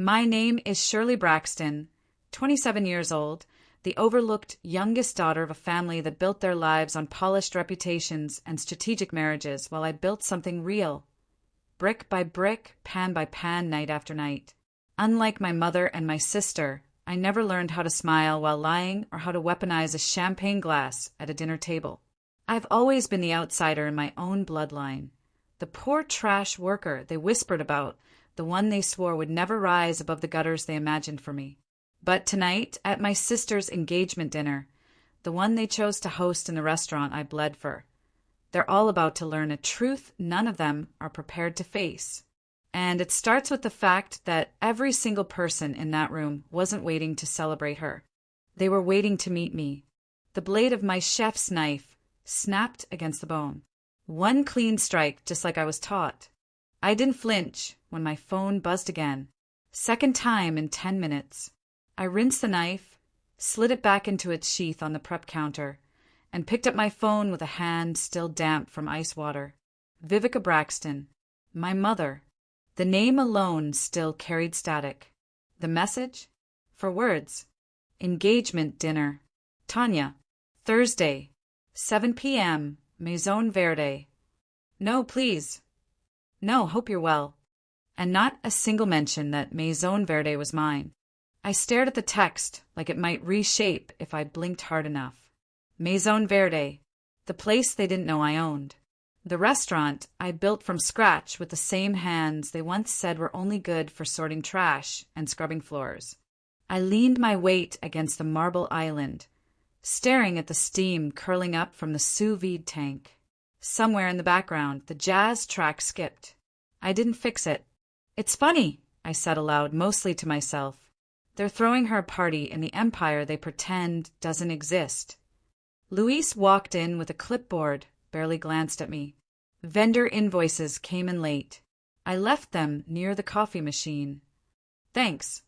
My name is Shirley Braxton, 27 years old, the overlooked youngest daughter of a family that built their lives on polished reputations and strategic marriages while I built something real. Brick by brick, pan by pan, night after night. Unlike my mother and my sister, I never learned how to smile while lying or how to weaponize a champagne glass at a dinner table. I've always been the outsider in my own bloodline. The poor trash worker they whispered about, the one they swore would never rise above the gutters they imagined for me. But tonight, at my sister's engagement dinner, the one they chose to host in the restaurant I bled for, they're all about to learn a truth none of them are prepared to face. And it starts with the fact that every single person in that room wasn't waiting to celebrate her. They were waiting to meet me. The blade of my chef's knife snapped against the bone. One clean strike, just like I was taught. I didn't flinch when my phone buzzed again. Second time in 10 minutes. I rinsed the knife, slid it back into its sheath on the prep counter, and picked up my phone with a hand still damp from ice water. Vivica Braxton. My mother. The name alone still carried static. The message? 4 words. Engagement dinner. Tanya. Thursday. 7 p.m. Maison Verde. No, please. No, hope you're well. And not a single mention that Maison Verde was mine. I stared at the text like it might reshape if I blinked hard enough. Maison Verde, the place they didn't know I owned. The restaurant I built from scratch with the same hands they once said were only good for sorting trash and scrubbing floors. I leaned my weight against the marble island, staring at the steam curling up from the sous vide tank. Somewhere in the background, the jazz track skipped. I didn't fix it. It's funny, I said aloud, mostly to myself. They're throwing her a party in the empire they pretend doesn't exist. Luis walked in with a clipboard, barely glanced at me. Vendor invoices came in late. I left them near the coffee machine. Thanks.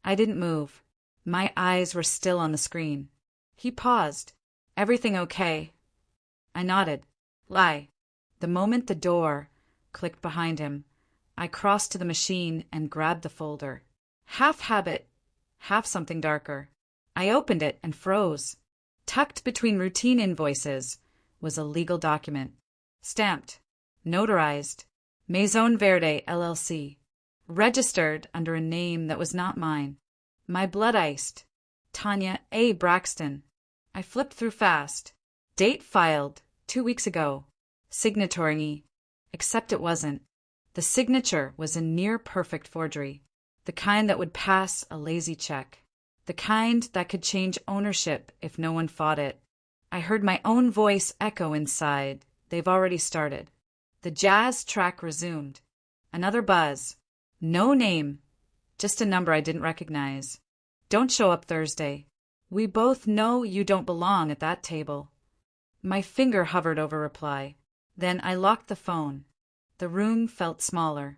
I didn't move. My eyes were still on the screen. He paused. Everything okay? I nodded. Lie. The moment the door clicked behind him, I crossed to the machine and grabbed the folder. Half habit, half something darker. I opened it and froze. Tucked between routine invoices was a legal document. Stamped. Notarized. Maison Verde, LLC. Registered under a name that was not mine. My blood iced. Tanya A. Braxton. I flipped through fast. Date filed 2 weeks ago. Signatory. Except it wasn't. The signature was a near-perfect forgery. The kind that would pass a lazy check. The kind that could change ownership if no one fought it. I heard my own voice echo inside. They've already started. The jazz track resumed. Another buzz. No name. Just a number I didn't recognize. Don't show up Thursday. We both know you don't belong at that table. My finger hovered over reply. Then I locked the phone. The room felt smaller.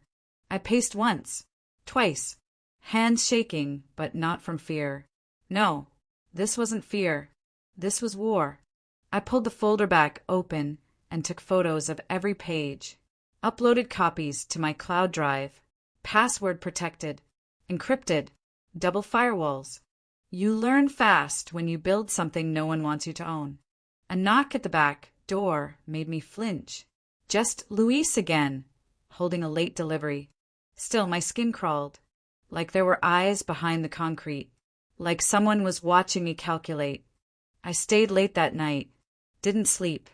I paced once. Twice. Hands shaking, but not from fear. No, this wasn't fear. This was war. I pulled the folder back open and took photos of every page. Uploaded copies to my cloud drive. Password protected. Encrypted. Double firewalls. You learn fast when you build something no one wants you to own. A knock at the back door made me flinch. Just Luis again, holding a late delivery. Still, my skin crawled, like there were eyes behind the concrete, like someone was watching me calculate. I stayed late that night, didn't sleep,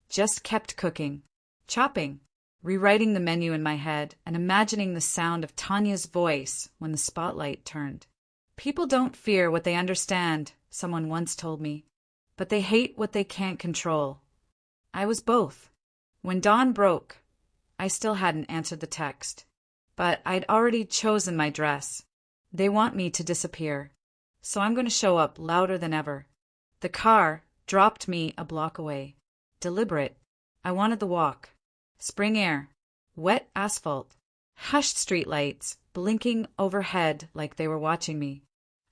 just kept cooking, chopping, rewriting the menu in my head and imagining the sound of Tanya's voice when the spotlight turned. People don't fear what they understand, someone once told me, but they hate what they can't control. I was both. When dawn broke, I still hadn't answered the text. But I'd already chosen my dress. They want me to disappear. So I'm going to show up louder than ever. The car dropped me a block away. Deliberate. I wanted the walk. Spring air. Wet asphalt. Hushed streetlights, blinking overhead like they were watching me.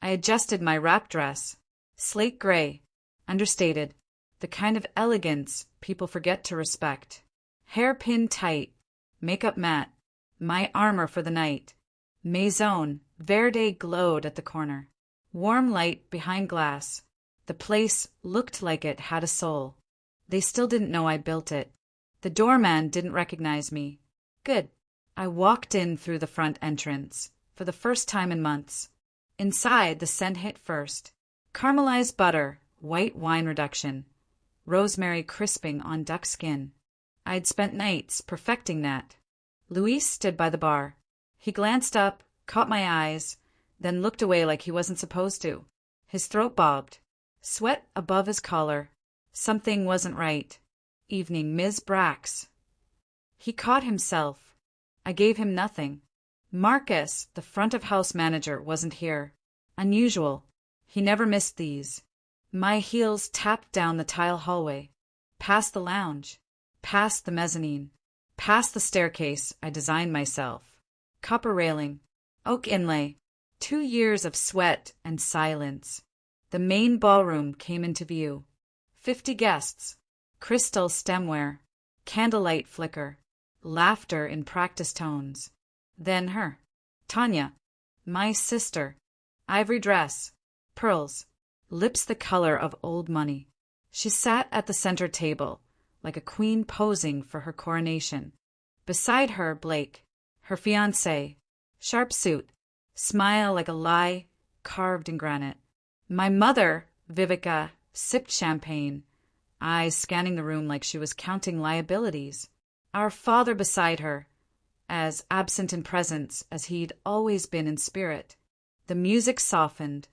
I adjusted my wrap dress. Slate gray. Understated. The kind of elegance people forget to respect. Hairpin tight. Makeup matte. My armor for the night. Maison Verde glowed at the corner. Warm light behind glass. The place looked like it had a soul. They still didn't know I built it. The doorman didn't recognize me. Good. I walked in through the front entrance, for the first time in months. Inside, the scent hit first. Caramelized butter, white wine reduction, rosemary crisping on duck skin. I'd spent nights perfecting that. Luis stood by the bar. He glanced up, caught my eyes, then looked away like he wasn't supposed to. His throat bobbed. Sweat above his collar. Something wasn't right. Evening, Ms. Brax. He caught himself. I gave him nothing. Marcus, the front-of-house manager, wasn't here. Unusual. He never missed these. My heels tapped down the tile hallway. Past the lounge. Past the mezzanine. Past the staircase I designed myself. Copper railing. Oak inlay. 2 years of sweat and silence. The main ballroom came into view. 50 guests. Crystal stemware. Candlelight flicker. Laughter in practice tones. Then her. Tanya. My sister. Ivory dress. Pearls. Lips the color of old money. She sat at the center table, like a queen posing for her coronation. Beside her, Blake, her fiancé. Sharp suit. Smile like a lie carved in granite. My mother, Vivica, sipped champagne, eyes scanning the room like she was counting liabilities. Our father beside her, as absent in presence as he'd always been in spirit. The music softened.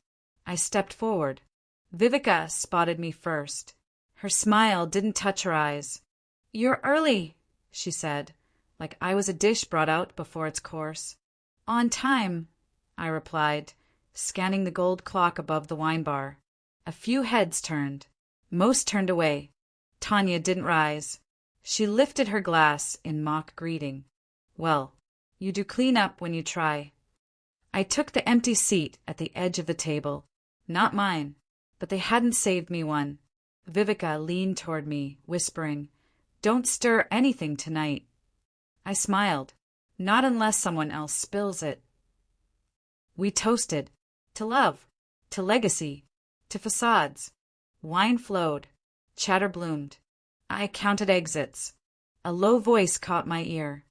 I stepped forward. Vivica spotted me first. Her smile didn't touch her eyes. "You're early," she said, like I was a dish brought out before its course. "On time," I replied, scanning the gold clock above the wine bar. A few heads turned. Most turned away. Tanya didn't rise. She lifted her glass in mock greeting. "Well, you do clean up when you try." I took the empty seat at the edge of the table. Not mine, but they hadn't saved me one. Vivica leaned toward me, whispering, "Don't stir anything tonight." I smiled. "Not unless someone else spills it." We toasted. To love. To legacy. To facades. Wine flowed. Chatter bloomed. I counted exits. A low voice caught my ear.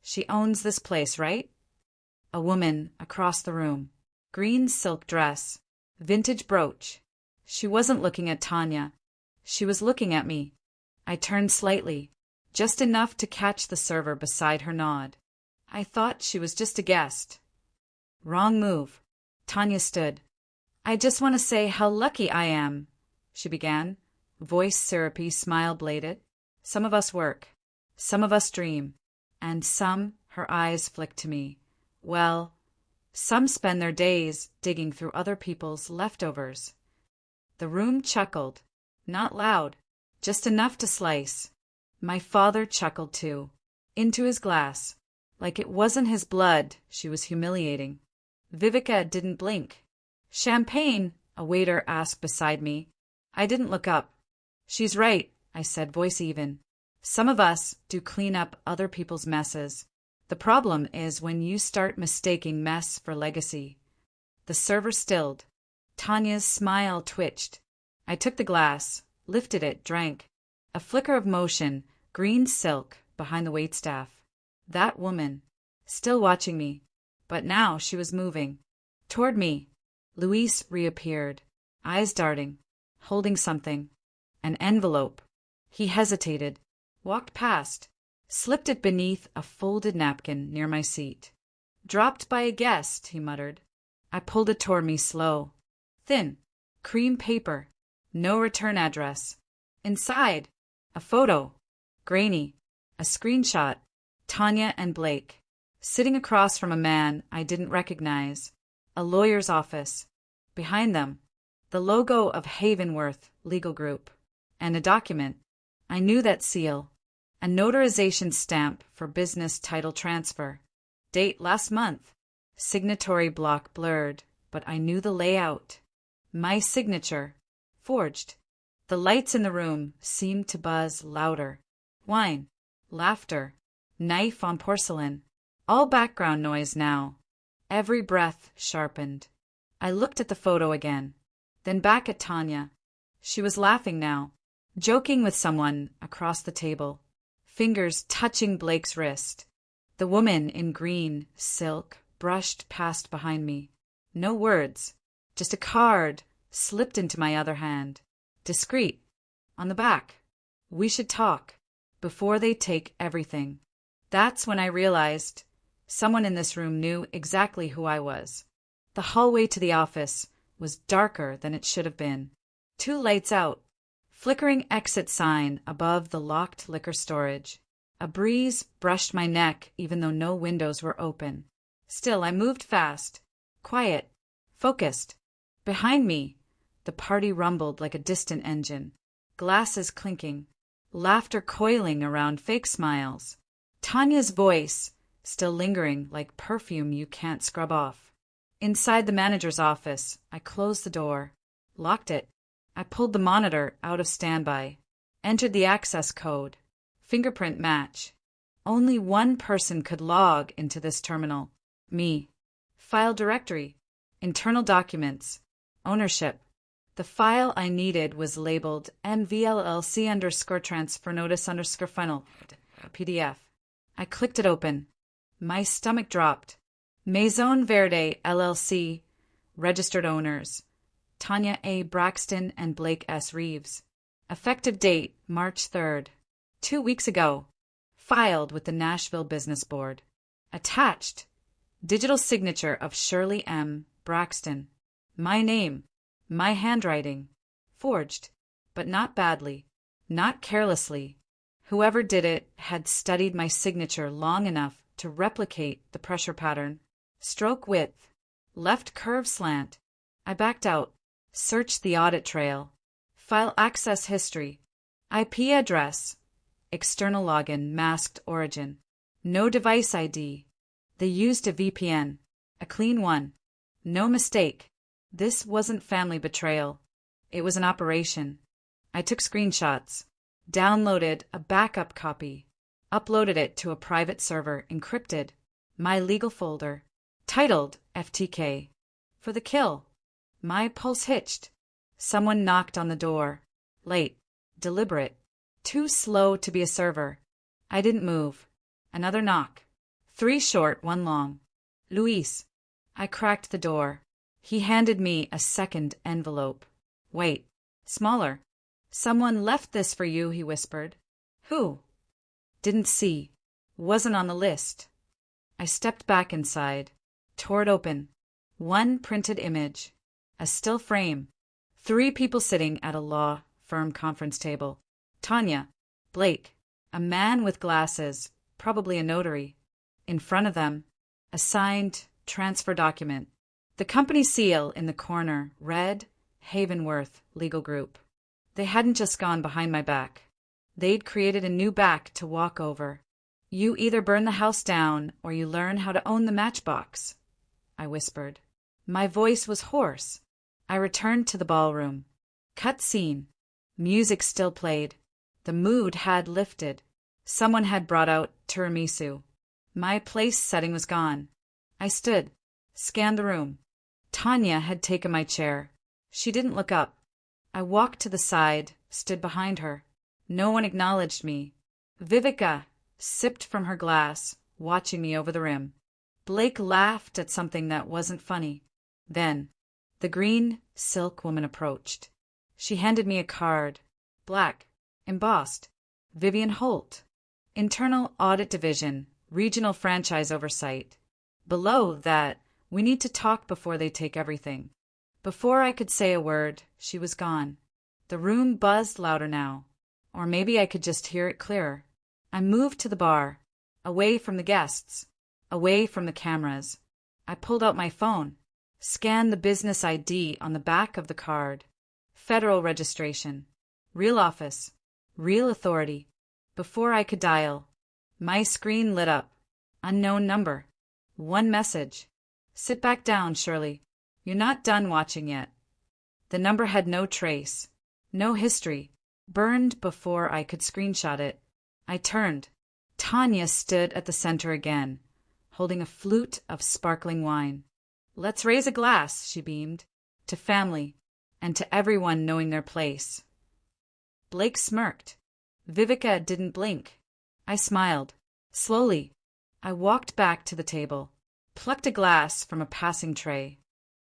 "She owns this place, right?" A woman across the room. Green silk dress. Vintage brooch. She wasn't looking at Tanya. She was looking at me. I turned slightly, just enough to catch the server beside her nod. I thought she was just a guest. Wrong move. Tanya stood. "I just want to say how lucky I am," she began, voice syrupy, smile bladed. "Some of us work. Some of us dream. And some," her eyes flicked to me, "well, some spend their days digging through other people's leftovers." The room chuckled. Not loud, just enough to slice. My father chuckled too, into his glass, like it wasn't his blood she was humiliating. Vivica didn't blink. "Champagne?" a waiter asked beside me. I didn't look up. "She's right," I said, voice even. "Some of us do clean up other people's messes. The problem is when you start mistaking mess for legacy." The server stilled. Tanya's smile twitched. I took the glass, lifted it, drank. A flicker of motion, green silk, behind the waitstaff. That woman. Still watching me. But now she was moving. Toward me. Luis reappeared, eyes darting, holding something. An envelope. He hesitated, walked past, slipped it beneath a folded napkin near my seat. "Dropped by a guest," he muttered. I pulled it toward me slow. Thin. Cream paper. No return address. Inside. A photo. Grainy. A screenshot. Tanya and Blake. Sitting across from a man I didn't recognize. A lawyer's office. Behind them, the logo of Havenworth Legal Group. And a document. I knew that seal. A notarization stamp for business title transfer. Date last month. Signatory block blurred, but I knew the layout. My signature. Forged. The lights in the room seemed to buzz louder. Wine. Laughter. Knife on porcelain. All background noise now. Every breath sharpened. I looked at the photo again, then back at Tanya. She was laughing now, joking with someone across the table, fingers touching Blake's wrist. The woman in green silk brushed past behind me. No words, just a card slipped into my other hand. Discreet. On the back. We should talk before they take everything. That's when I realized someone in this room knew exactly who I was. The hallway to the office was darker than it should have been. 2 lights out. Flickering exit sign above the locked liquor storage. A breeze brushed my neck even though no windows were open. Still, I moved fast. Quiet. Focused. Behind me, the party rumbled like a distant engine. Glasses clinking. Laughter coiling around fake smiles. Tanya's voice, still lingering like perfume you can't scrub off. Inside the manager's office, I closed the door. Locked it. I pulled the monitor out of standby. Entered the access code. Fingerprint match. Only one person could log into this terminal. Me. File directory. Internal documents. Ownership. The file I needed was labeled MVLLC_transfer notice_final PDF. I clicked it open. My stomach dropped. Maison Verde LLC. Registered owners. Tanya A. Braxton and Blake S. Reeves. Effective date, March 3rd. 2 weeks ago. Filed with the Nashville Business Board. Attached. Digital signature of Cherly M. Braxton. My name. My handwriting. Forged. But not badly. Not carelessly. Whoever did it had studied my signature long enough to replicate the pressure pattern. Stroke width. Left curve slant. I backed out. Searched the audit trail. File access history. IP address. External login, masked origin. No device ID. They used a VPN. A clean one. No mistake. This wasn't family betrayal. It was an operation. I took screenshots. Downloaded a backup copy. Uploaded it to a private server, encrypted. My legal folder. Titled FTK. For the kill. My pulse hitched. Someone knocked on the door. Late. Deliberate. Too slow to be a server. I didn't move. Another knock. 3 short, 1 long. Luis. I cracked the door. He handed me a second envelope. Wait. Smaller. Someone left this for you, he whispered. Who? Didn't see. Wasn't on the list. I stepped back inside. Tore it open. 1 printed image. A still frame. 3 people sitting at a law firm conference table. Tanya. Blake. A man with glasses, probably a notary. In front of them, a signed transfer document. The company seal in the corner read, Havenworth Legal Group. They hadn't just gone behind my back. They'd created a new back to walk over. You either burn the house down or you learn how to own the matchbox, I whispered. My voice was hoarse. I returned to the ballroom. Cut scene. Music still played. The mood had lifted. Someone had brought out tiramisu. My place setting was gone. I stood, scanned the room. Tanya had taken my chair. She didn't look up. I walked to the side, stood behind her. No one acknowledged me. Vivica sipped from her glass, watching me over the rim. Blake laughed at something that wasn't funny. Then, the green silk woman approached. She handed me a card. Black. Embossed. Vivian Holt. Internal Audit Division. Regional Franchise Oversight. Below that, we need to talk before they take everything. Before I could say a word, she was gone. The room buzzed louder now. Or maybe I could just hear it clearer. I moved to the bar. Away from the guests. Away from the cameras. I pulled out my phone. Scanned the business ID on the back of the card. Federal registration. Real office. Real authority. Before I could dial, my screen lit up. Unknown number. 1 message. Sit back down, Cherly. You're not done watching yet. The number had no trace. No history. Burned before I could screenshot it. I turned. Tanya stood at the center again, holding a flute of sparkling wine. "Let's raise a glass," she beamed, "to family, and to everyone knowing their place." Blake smirked. Vivica didn't blink. I smiled. Slowly, I walked back to the table, plucked a glass from a passing tray.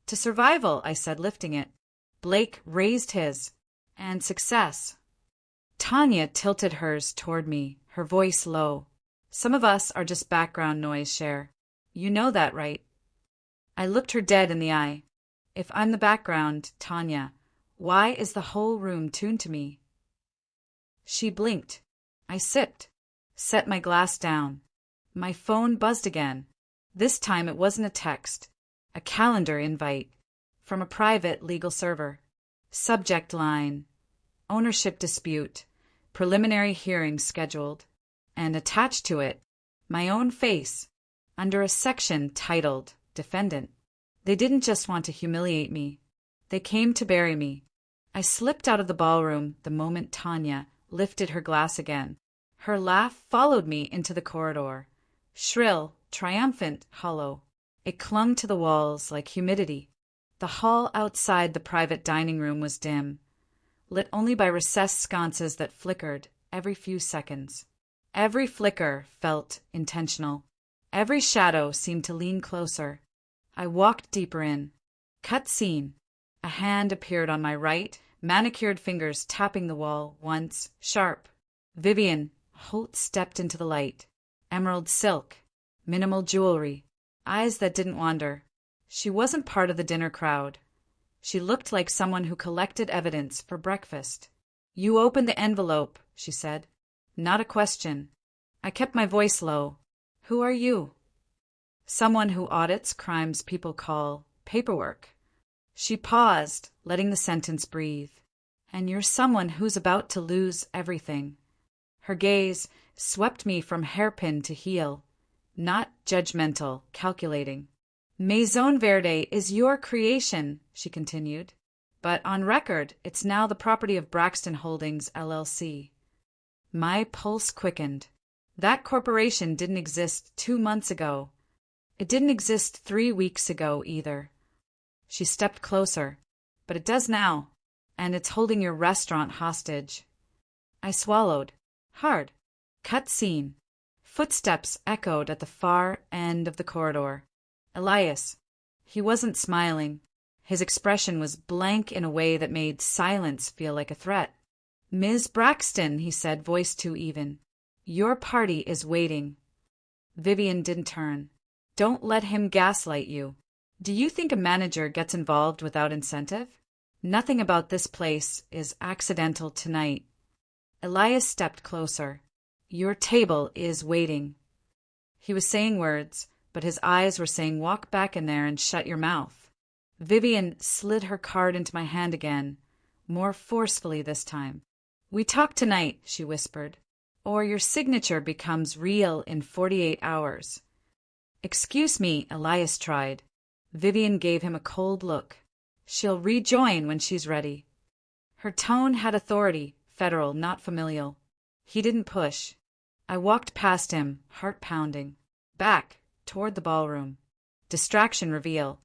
"To survival," I said, lifting it. Blake raised his. "And success." Tanya tilted hers toward me, her voice low. "Some of us are just background noise, Cher. You know that, right?" I looked her dead in the eye. "If I'm the background, Tanya, why is the whole room tuned to me?" She blinked. I sipped, set my glass down. My phone buzzed again. This time it wasn't a text, a calendar invite from a private legal server. Subject line: ownership dispute, preliminary hearing scheduled, and attached to it, my own face, under a section titled Defendant. They didn't just want to humiliate me. They came to bury me. I slipped out of the ballroom the moment Tanya lifted her glass again. Her laugh followed me into the corridor. Shrill, triumphant, hollow. It clung to the walls like humidity. The hall outside the private dining room was dim, lit only by recessed sconces that flickered every few seconds. Every flicker felt intentional. Every shadow seemed to lean closer. I walked deeper in. Cut scene. A hand appeared on my right, manicured fingers tapping the wall once, sharp. Vivian. Holt stepped into the light. Emerald silk. Minimal jewelry. Eyes that didn't wander. She wasn't part of the dinner crowd. She looked like someone who collected evidence for breakfast. "You opened the envelope," she said. Not a question. I kept my voice low. "Who are you?" "Someone who audits crimes people call paperwork." She paused, letting the sentence breathe. "And you're someone who's about to lose everything." Her gaze swept me from hairpin to heel. Not judgmental, calculating. "Maison Verde is your creation," she continued. "But on record, it's now the property of Braxton Holdings, LLC. My pulse quickened. That corporation didn't exist 2 months ago. It didn't exist 3 weeks ago, either. She stepped closer. "But it does now, and it's holding your restaurant hostage." I swallowed. Hard. Cut scene. Footsteps echoed at the far end of the corridor. Elias. He wasn't smiling. His expression was blank in a way that made silence feel like a threat. "Ms. Braxton," he said, voice too even. "Your party is waiting." Vivian didn't turn. "Don't let him gaslight you. Do you think a manager gets involved without incentive? Nothing about this place is accidental tonight." Elias stepped closer. "Your table is waiting." He was saying words, but his eyes were saying, "Walk back in there and shut your mouth." Vivian slid her card into my hand again, more forcefully this time. "We talk tonight," she whispered, "or your signature becomes real in 48 hours. "Excuse me," Elias tried. Vivian gave him a cold look. "She'll rejoin when she's ready." Her tone had authority, federal, not familial. He didn't push. I walked past him, heart pounding. Back, toward the ballroom. Distraction reveal.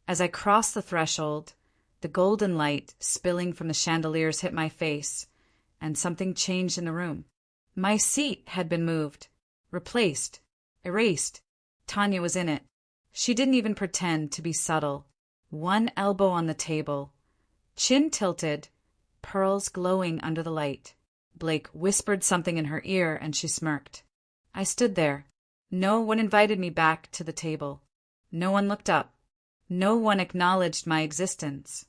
As I crossed the threshold, the golden light spilling from the chandeliers hit my face, and something changed in the room. My seat had been moved, replaced, erased. Tanya was in it. She didn't even pretend to be subtle. One elbow on the table, chin tilted, pearls glowing under the light. Blake whispered something in her ear, and she smirked. I stood there. No one invited me back to the table. No one looked up. No one acknowledged my existence.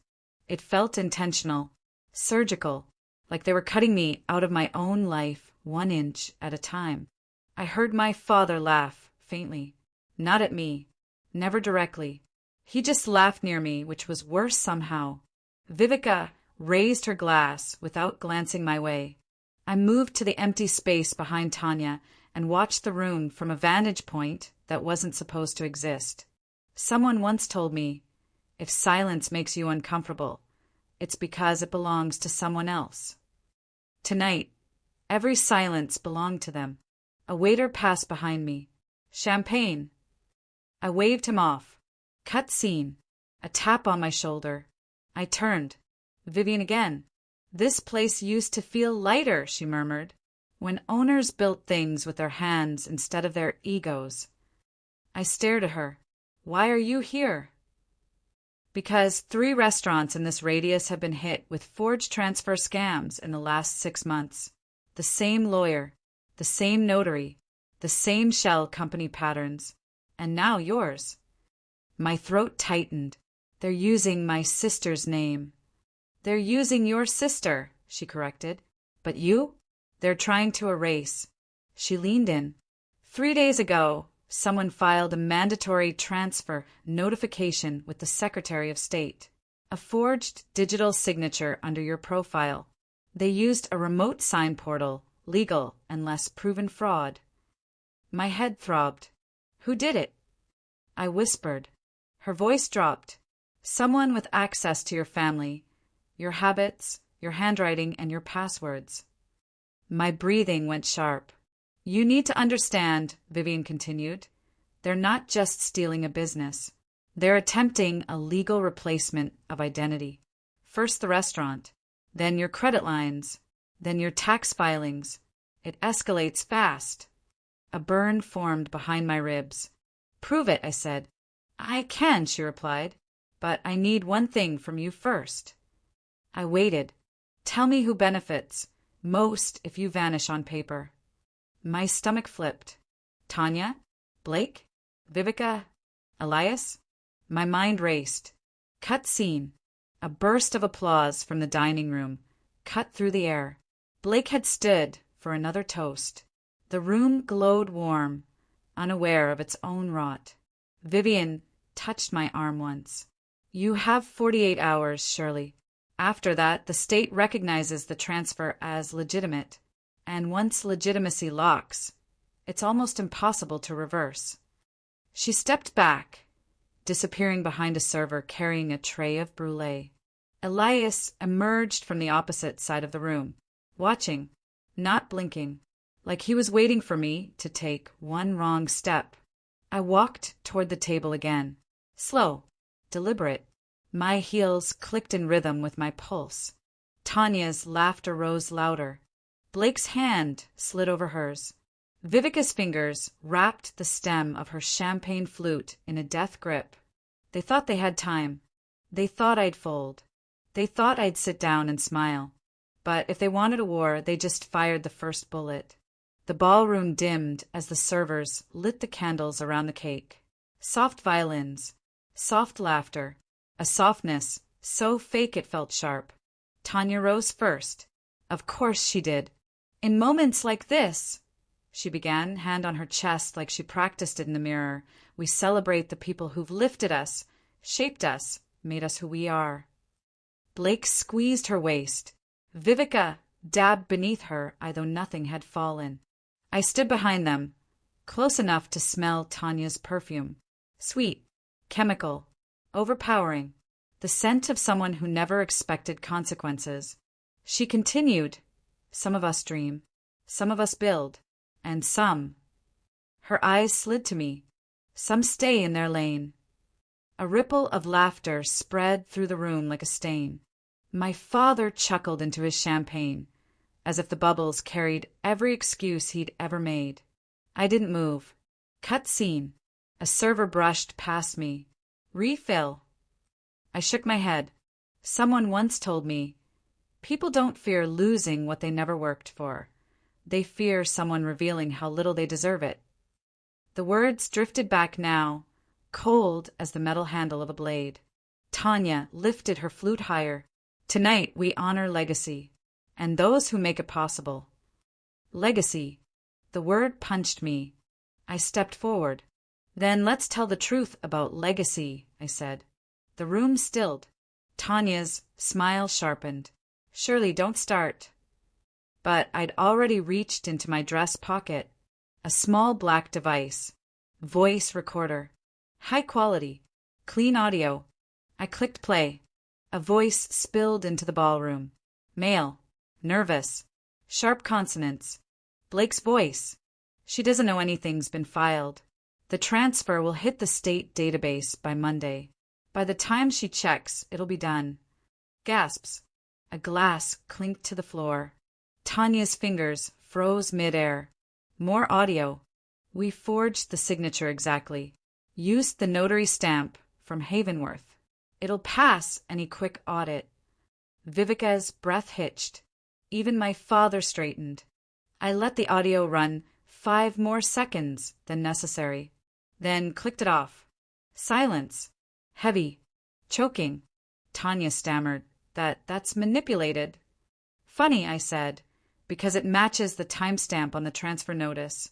It felt intentional, surgical, like they were cutting me out of my own life 1 inch at a time. I heard my father laugh, faintly. Not at me. Never directly. He just laughed near me, which was worse somehow. Vivica raised her glass without glancing my way. I moved to the empty space behind Tanya and watched the room from a vantage point that wasn't supposed to exist. Someone once told me, if silence makes you uncomfortable, it's because it belongs to someone else. Tonight, every silence belonged to them. A waiter passed behind me. Champagne. I waved him off. Cut scene. A tap on my shoulder. I turned. Vivian again. This place used to feel lighter, she murmured, when owners built things with their hands instead of their egos. I stared at her. Why are you here? Because 3 restaurants in this radius have been hit with forged transfer scams in the last 6 months. The same lawyer, the same notary, the same shell company patterns, and now yours. My throat tightened. They're using my sister's name. They're using your sister, she corrected. But you? They're trying to erase. She leaned in. 3 days ago, someone filed a mandatory transfer notification with the Secretary of State. A forged digital signature under your profile. They used a remote sign portal, legal and less proven fraud. My head throbbed. Who did it? I whispered. Her voice dropped. Someone with access to your family, your habits, your handwriting, and your passwords. My breathing went sharp. You need to understand, Vivian continued. They're not just stealing a business. They're attempting a legal replacement of identity. First the restaurant, then your credit lines, then your tax filings. It escalates fast. A burn formed behind my ribs. Prove it, I said. I can, she replied, but I need one thing from you first. I waited. Tell me who benefits most if you vanish on paper. My stomach flipped. Tanya? Blake? Vivica? Elias? My mind raced. Cut scene. A burst of applause from the dining room, cut through the air. Blake had stood for another toast. The room glowed warm, unaware of its own rot. Vivian touched my arm once. You have 48 hours, Cherly. After that, the state recognizes the transfer as legitimate. And once legitimacy locks, it's almost impossible to reverse. She stepped back, disappearing behind a server carrying a tray of brulee. Elias emerged from the opposite side of the room, watching, not blinking, like he was waiting for me to take one wrong step. I walked toward the table again, slow, deliberate. My heels clicked in rhythm with my pulse. Tanya's laughter rose louder. Blake's hand slid over hers. Vivica's fingers wrapped the stem of her champagne flute in a death grip. They thought they had time. They thought I'd fold. They thought I'd sit down and smile. But if they wanted a war, they just fired the first bullet. The ballroom dimmed as the servers lit the candles around the cake. Soft violins, soft laughter, a softness so fake it felt sharp. Tanya rose first. Of course she did. In moments like this, she began, hand on her chest like she practiced it in the mirror, we celebrate the people who've lifted us, shaped us, made us who we are. Blake squeezed her waist. Vivica dabbed beneath her, though nothing had fallen. I stood behind them, close enough to smell Tanya's perfume. Sweet, chemical, overpowering, the scent of someone who never expected consequences. She continued, some of us dream, some of us build, and some. Her eyes slid to me. Some stay in their lane. A ripple of laughter spread through the room like a stain. My father chuckled into his champagne, as if the bubbles carried every excuse he'd ever made. I didn't move. Cut scene. A server brushed past me. Refill. I shook my head. Someone once told me, people don't fear losing what they never worked for. They fear someone revealing how little they deserve it. The words drifted back now, cold as the metal handle of a blade. Tanya lifted her flute higher. Tonight we honor legacy, and those who make it possible. Legacy. The word punched me. I stepped forward. Then let's tell the truth about legacy, I said. The room stilled. Tanya's smile sharpened. Surely don't start. But I'd already reached into my dress pocket. A small black device. Voice recorder. High quality. Clean audio. I clicked play. A voice spilled into the ballroom. Male. Nervous. Sharp consonants. Blake's voice. She doesn't know anything's been filed. The transfer will hit the state database by Monday. By the time she checks, it'll be done. Gasps. A glass clinked to the floor. Tanya's fingers froze midair. More audio. We forged the signature exactly. Used the notary stamp from Havenworth. It'll pass any quick audit. Vivica's breath hitched. Even my father straightened. I let the audio run 5 more seconds than necessary, then clicked it off. Silence. Heavy. Choking. Tanya stammered. That's manipulated. Funny, I said, because it matches the timestamp on the transfer notice.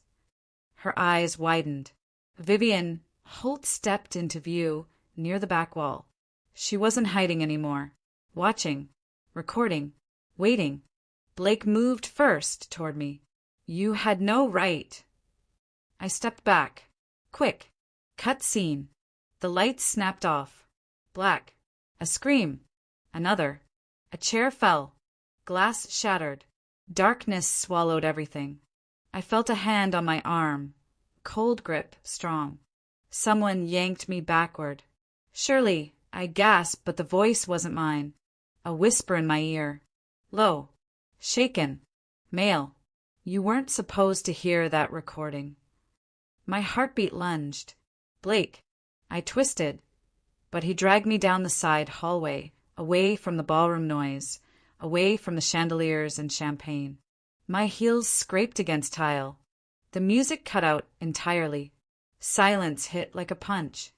Her eyes widened. Vivian Holt stepped into view near the back wall. She wasn't hiding anymore. Watching. Recording. Waiting. Blake moved first toward me. You had no right. I stepped back. Quick. Cut scene. The lights snapped off. Black. A scream. Another. A chair fell. Glass shattered. Darkness swallowed everything. I felt a hand on my arm. Cold grip, strong. Someone yanked me backward. Cherly, I gasped, but the voice wasn't mine. A whisper in my ear. Low. Shaken. Male. You weren't supposed to hear that recording. My heartbeat lunged. Blake. I twisted. But he dragged me down the side hallway, away from the ballroom noise, away from the chandeliers and champagne. My heels scraped against tile. The music cut out entirely. Silence hit like a punch.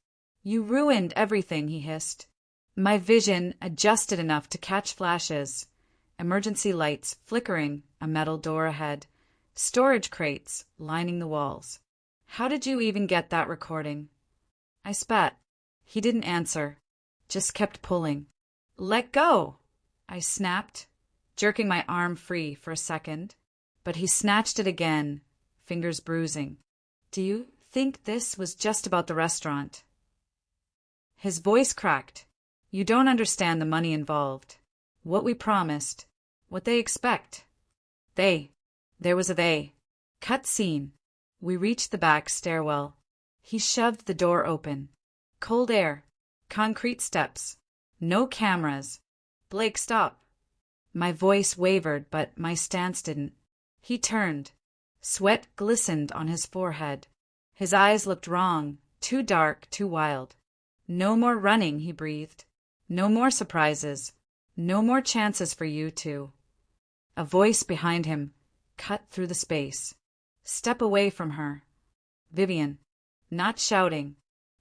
You ruined everything, he hissed. My vision adjusted enough to catch flashes. Emergency lights flickering, a metal door ahead. Storage crates lining the walls. How did you even get that recording? I spat. He didn't answer, just kept pulling. Let go! I snapped, jerking my arm free for a second. But he snatched it again, fingers bruising. Do you think this was just about the restaurant? His voice cracked. You don't understand the money involved. What we promised. What they expect. They. There was a they. Cut scene. We reached the back stairwell. He shoved the door open. Cold air. Concrete steps. No cameras. Blake, stop. My voice wavered, but my stance didn't. He turned. Sweat glistened on his forehead. His eyes looked wrong, too dark, too wild. No more running, he breathed. No more surprises. No more chances for you two. A voice behind him cut through the space. Step away from her. Vivian. Not shouting.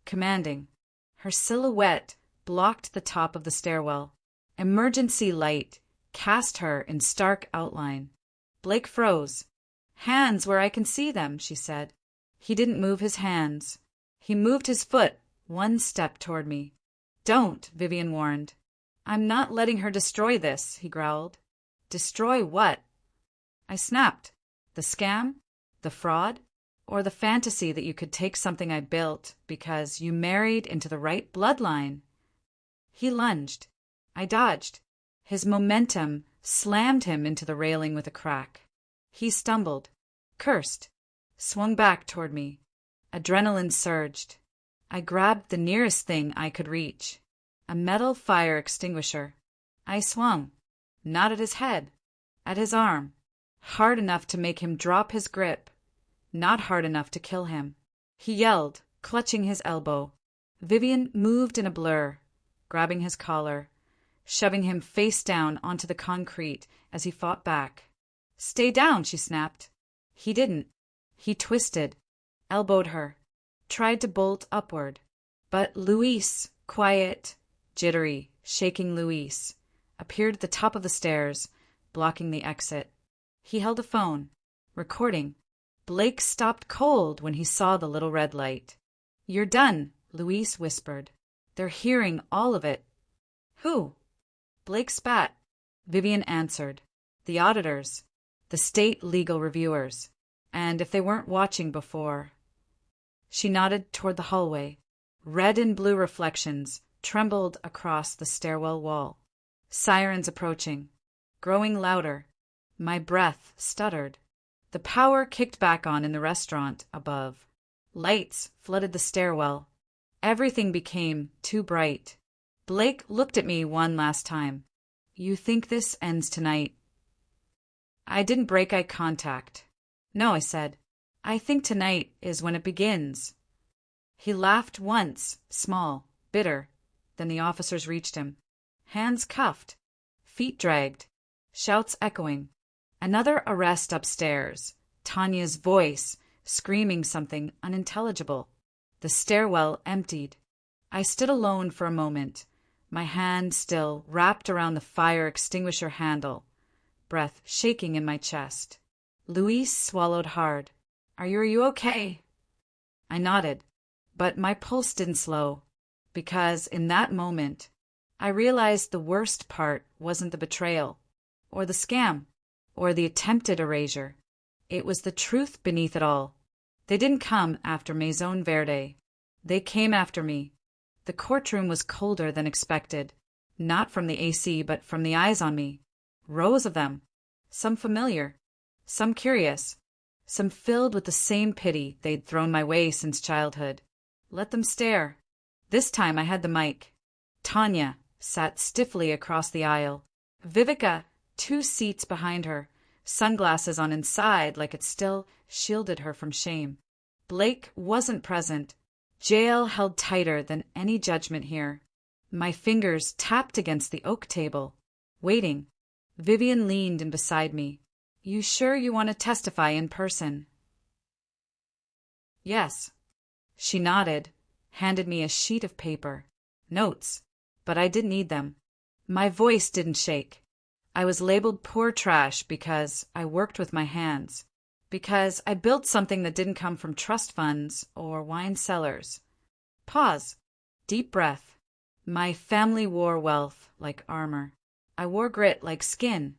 Commanding. Her silhouette blocked the top of the stairwell. Emergency light cast her in stark outline. Blake froze. Hands where I can see them, she said. He didn't move his hands. He moved his foot 1 step toward me. Don't, Vivian warned. I'm not letting her destroy this, he growled. Destroy what? I snapped. The scam? The fraud? Or the fantasy that you could take something I built because you married into the right bloodline? He lunged. I dodged. His momentum slammed him into the railing with a crack. He stumbled, cursed, swung back toward me. Adrenaline surged. I grabbed the nearest thing I could reach, a metal fire extinguisher. I swung, not at his head, at his arm, hard enough to make him drop his grip, not hard enough to kill him. He yelled, clutching his elbow. Vivian moved in a blur, grabbing his collar, shoving him face down onto the concrete as he fought back. Stay down, she snapped. He didn't. He twisted, elbowed her, tried to bolt upward. But Luis, quiet, jittery, shaking Luis, appeared at the top of the stairs, blocking the exit. He held a phone, recording. Blake stopped cold when he saw the little red light. You're done, Luis whispered. They're hearing all of it. Who? Blake spat. Vivian answered. The auditors. The state legal reviewers. And if they weren't watching before. She nodded toward the hallway. Red and blue reflections trembled across the stairwell wall. Sirens approaching. Growing louder. My breath stuttered. The power kicked back on in the restaurant above. Lights flooded the stairwell. Everything became too bright. Blake looked at me one last time. "You think this ends tonight?" I didn't break eye contact. "No," I said. "I think tonight is when it begins." He laughed once, small, bitter. Then the officers reached him. Hands cuffed, feet dragged, shouts echoing. Another arrest upstairs. Tanya's voice, screaming something unintelligible. The stairwell emptied. I stood alone for a moment, my hand still wrapped around the fire extinguisher handle, breath shaking in my chest. Luis swallowed hard. Are you okay?" I nodded, but my pulse didn't slow, because in that moment, I realized the worst part wasn't the betrayal, or the scam, or the attempted erasure. It was the truth beneath it all. They didn't come after Maison Verde. They came after me. The courtroom was colder than expected, not from the AC but from the eyes on me. Rows of them. Some familiar, some curious, some filled with the same pity they'd thrown my way since childhood. Let them stare. This time I had the mic. Tanya sat stiffly across the aisle. Vivica, 2 seats behind her, sunglasses on inside like it still shielded her from shame. Blake wasn't present. Jail held tighter than any judgment here. My fingers tapped against the oak table. Waiting. Vivian leaned in beside me. "You sure you want to testify in person?" "Yes." She nodded, handed me a sheet of paper. Notes, but I didn't need them. My voice didn't shake. I was labeled poor trash because I worked with my hands, because I built something that didn't come from trust funds or wine cellars. Pause. Deep breath. My family wore wealth like armor. I wore grit like skin.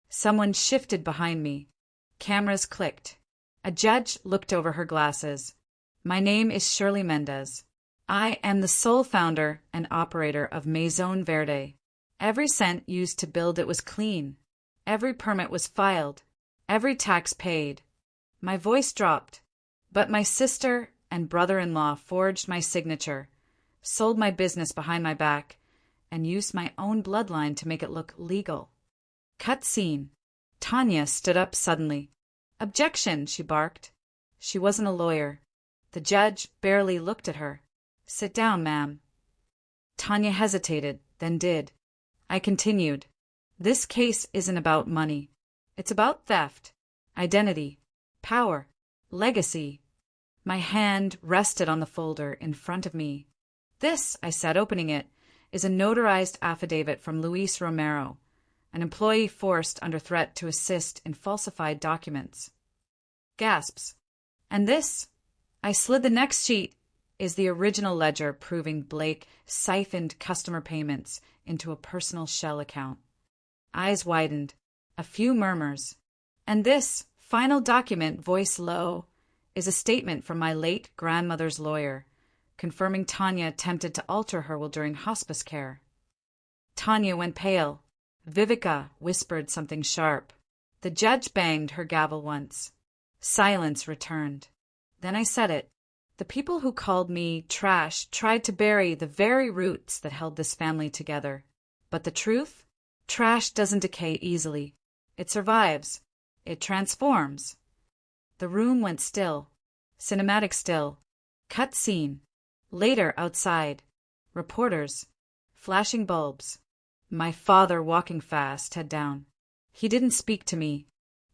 Someone shifted behind me. Cameras clicked. A judge looked over her glasses. "My name is Cherly Mendez. I am the sole founder and operator of Maison Verde. Every cent used to build it was clean. Every permit was filed. Every tax paid." My voice dropped, but my sister and brother-in-law forged my signature, sold my business behind my back, and used my own bloodline to make it look legal. Cut scene. Tanya stood up suddenly. "Objection," she barked. She wasn't a lawyer. The judge barely looked at her. "Sit down, ma'am." Tanya hesitated, then did. I continued. "This case isn't about money. It's about theft, identity, power, legacy." My hand rested on the folder in front of me. "This," I said, opening it, "is a notarized affidavit from Luis Romero, an employee forced under threat to assist in falsified documents." Gasps. "And this," I slid the next sheet, "is the original ledger proving Blake siphoned customer payments into a personal shell account." Eyes widened. A few murmurs. "And this final document," voice low, "is a statement from my late grandmother's lawyer, confirming Tanya attempted to alter her while during hospice care." Tanya went pale. Vivica whispered something sharp. The judge banged her gavel once. Silence returned. Then I said it. "The people who called me trash tried to bury the very roots that held this family together. But the truth? Trash doesn't decay easily. It survives. It transforms." The room went still. Cinematic still. Cut scene. Later outside. Reporters. Flashing bulbs. My father walking fast, head down. He didn't speak to me.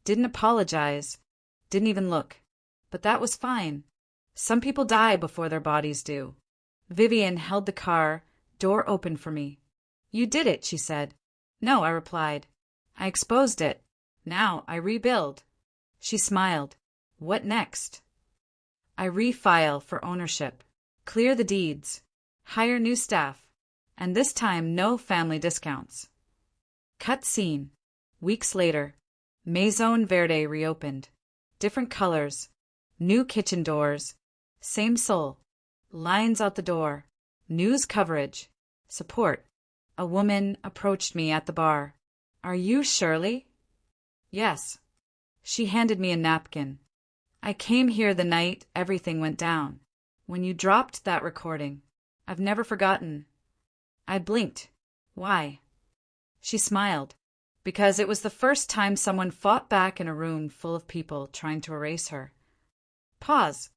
Didn't apologize. Didn't even look. But that was fine. Some people die before their bodies do. Vivian held the car, door open for me. "You did it," she said. "No," I replied. "I exposed it. Now I rebuild." She smiled. "What next?" "I refile for ownership. Clear the deeds. Hire new staff. And this time no family discounts." Cut scene. Weeks later. Maison Verde reopened. Different colors. New kitchen doors. Same soul. Lines out the door. News coverage. Support. A woman approached me at the bar. "Are you Cherly?" "Yes." She handed me a napkin. I came here the night everything went down. When you dropped that recording. I've never forgotten. I blinked. Why? She smiled. Because it was the first time someone fought back in a room full of people trying to erase her. Pause.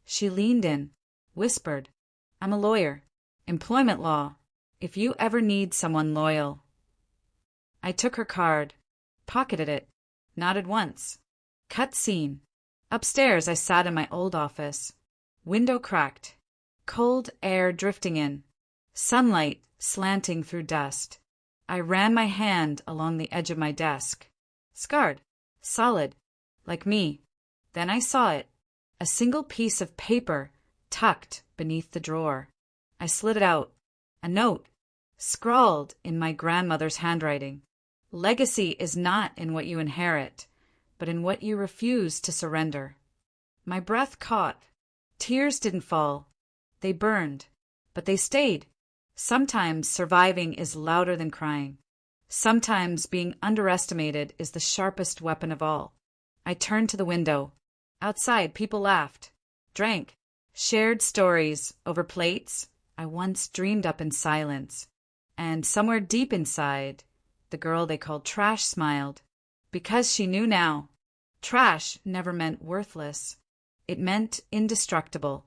She leaned in, whispered, I'm a lawyer. Employment law. If you ever need someone loyal. I took her card, pocketed it, nodded once. Cut scene. Upstairs I sat in my old office. Window cracked. Cold air drifting in. Sunlight slanting through dust. I ran my hand along the edge of my desk. Scarred. Solid. Like me. Then I saw it. A single piece of paper tucked beneath the drawer. I slid it out. A note. Scrawled in my grandmother's handwriting. Legacy is not in what you inherit, but in what you refuse to surrender. My breath caught. Tears didn't fall. They burned, but they stayed. Sometimes surviving is louder than crying. Sometimes being underestimated is the sharpest weapon of all. I turned to the window. Outside, people laughed, drank, shared stories over plates I once dreamed up in silence. And somewhere deep inside, the girl they called Trash smiled, because she knew now. Trash never meant worthless. It meant indestructible.